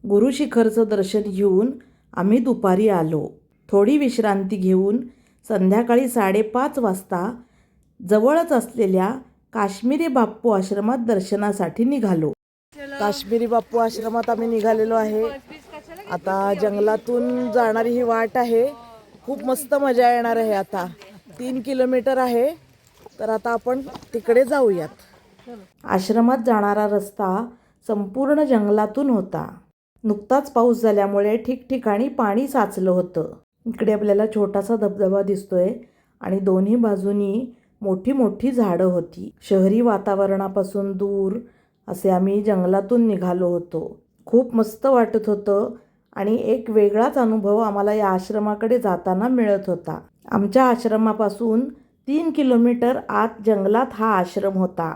गुरुशिखरचं दर्शन घेऊन आम्ही दुपारी आलो. थोडी विश्रांती घेऊन संध्याकाळी 5:30 वाजता जवळच असलेल्या काश्मीरी बाप्पू आश्रमात दर्शनासाठी निघालो. काश्मीरी बाप्पू आश्रमात आम्ही निघालेलो आहे. आता जंगलातून जाणारी ही वाट आहे. खूप मस्त मजा येणार आहे. आता 3 किलोमीटर आहे. तर आता आपण तिकडे जाऊयात. आश्रमात जाणारा रस्ता संपूर्ण जंगलातून होता. नुकताच पाऊस झाल्यामुळे ठिकठिकाणी पाणी साचलं होतं. इकडे आपल्याला छोटासा धबधबा दिसतोय आणि दोन्ही बाजूनी मोठी मोठी झाडं होती. शहरी वातावरणापासून दूर असे आम्ही जंगलातून निघालो होतो. खूप मस्त वाटत होतं आणि एक वेगळाच अनुभव आम्हाला या आश्रमाकडे जाताना मिळत होता. आमच्या आश्रमापासून 3 किलोमीटर आत जंगलात हा आश्रम होता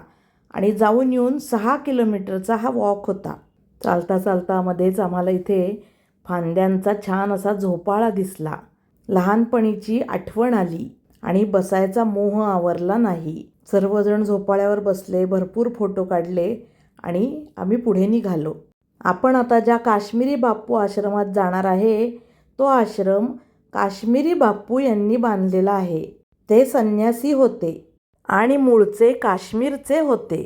आणि जाऊन येऊन 6 किलोमीटरचा हा वॉक होता. चालता चालता मध्येच आम्हाला इथे फांद्यांचा छान असा झोपाळा दिसला. लहानपणीची आठवण आली आणि बसायचा मोह आवरला नाही. सर्वजण झोपाळ्यावर बसले, भरपूर फोटो काढले आणि आम्ही पुढे निघालो. आपण आता ज्या काश्मीरी बाप्पू आश्रमात जाणार आहे तो आश्रम काश्मीरी बाप्पू यांनी बांधलेला आहे. ते संन्यासी होते आणि मूळचे काश्मीरचे होते.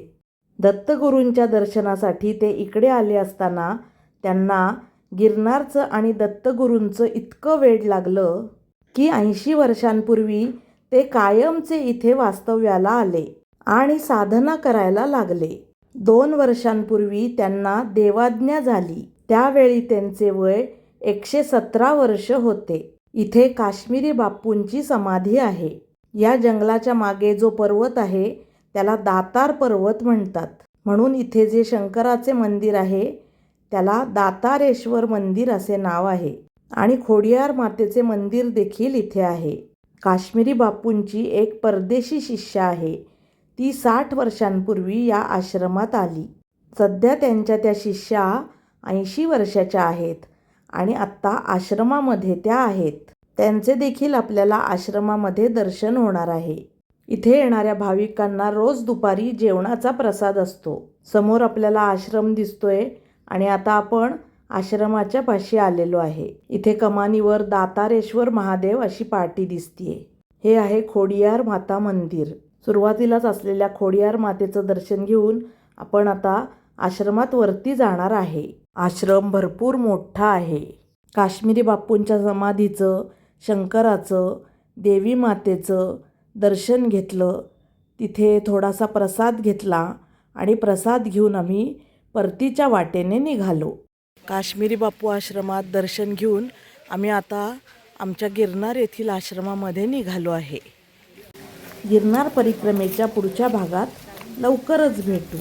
दत्तगुरूंच्या दर्शनासाठी ते इकडे आले असताना त्यांना गिरनारचं आणि दत्तगुरूंचं इतकं वेड लागलं की 80 वर्षांपूर्वी ते कायमचे इथे वास्तव्याला आले आणि साधना करायला लागले. 2 वर्षांपूर्वी त्यांना देवाज्ञा झाली. त्यावेळी त्यांचे वय 117 वर्ष होते. इथे काश्मीरी बाप्पूंची समाधी आहे. या जंगलाच्या मागे जो पर्वत आहे त्याला दातार पर्वत म्हणतात. म्हणून इथे जे शंकराचे मंदिर आहे त्याला दातारेश्वर मंदिर असे नाव आहे आणि खोडियार मातेचे मंदिर देखील इथे आहे. काश्मीरी बाप्पूंची एक परदेशी शिष्या आहे. ती 60 वर्षांपूर्वी या आश्रमात आली. सध्या त्यांच्या त्या शिष्या 80 वर्षाच्या आहेत आणि आत्ता आश्रमामध्ये त्या आहेत. त्यांचे देखील आपल्याला आश्रमामध्ये दर्शन होणार आहे. इथे येणाऱ्या भाविकांना रोज दुपारी जेवणाचा प्रसाद असतो. समोर आपल्याला आश्रम दिसतोय आणि आता आपण आश्रमाच्या पाशी आलेलो आहे. इथे कमानीवर दातारेश्वर महादेव अशी पाटी दिसतीये. हे आहे खोडियार माता मंदिर. सुरुवातीलाच असलेल्या खोडियार मातेचं दर्शन घेऊन आपण आता आश्रमात वरती जाणार आहे. आश्रम भरपूर मोठा आहे. काश्मीरी बाप्पूंच्या समाधीचं, शंकराचं, देवी मातेचं दर्शन घेतलं. तिथे थोडासा प्रसाद घेतला आणि प्रसाद घेऊन आम्ही परतीच्या वाटेने निघालो. काश्मीरी बाप्पू आश्रमात दर्शन घेऊन आम्ही आता आमच्या गिरनार येथील आश्रमामध्ये निघालो आहे. गिरनार परिक्रमेच्या पुढच्या भागात लवकरच भेटू.